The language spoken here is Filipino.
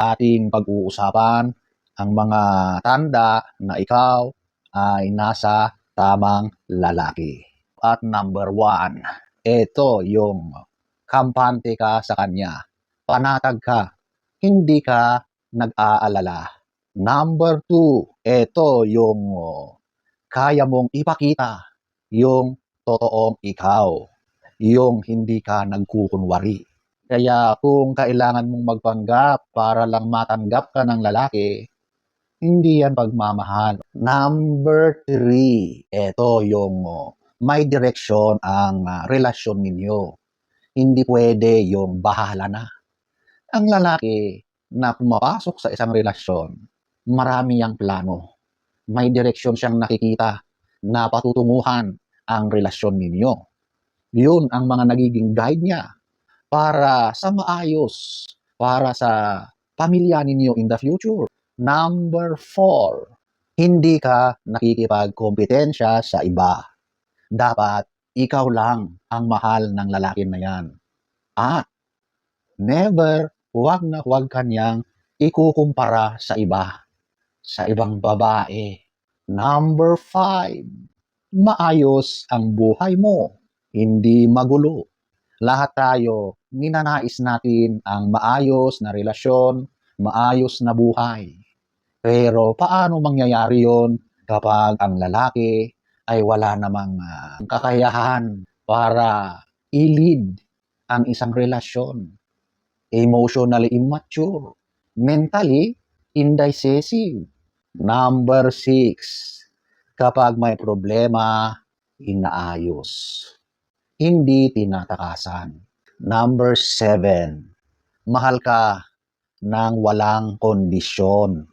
Ating pag-uusapan ang mga tanda na ikaw ay nasa tamang lalaki. At number 1, ito yung kampante ka sa kanya. Panatag ka, hindi ka nag-aalala. Number 2, ito yung kaya mong ipakita yung totoong ikaw, yung hindi ka nagkukunwari. Kaya kung kailangan mong magpanggap para lang matanggap ka ng lalaki, hindi yan pagmamahal. Number 3, ito yung may direksyon ang relasyon ninyo. Hindi pwede yung bahala na. Ang lalaki na pumapasok sa isang relasyon, marami yang plano. May direksyon siyang nakikita na patutunguhan ang relasyon ninyo. Yun ang mga nagiging guide niya para sa maayos, para sa pamilya ninyo in the future. Number 4, hindi ka nakikipagkompetensya sa iba. Dapat ikaw lang ang mahal ng lalaki na yan. At never, huwag kanyang ikukumpara sa iba, sa ibang babae. Number 5, maayos ang buhay mo, hindi magulo. Lahat tayo, ninanais natin ang maayos na relasyon, maayos na buhay. Pero paano mangyayari yon kapag ang lalaki ay wala namang kakayahan para i-lead ang isang relasyon? Emotionally immature, mentally indecisive. Number 6, kapag may problema, inaayos, hindi tinatakasan. Number 7, mahal ka ng walang kondisyon.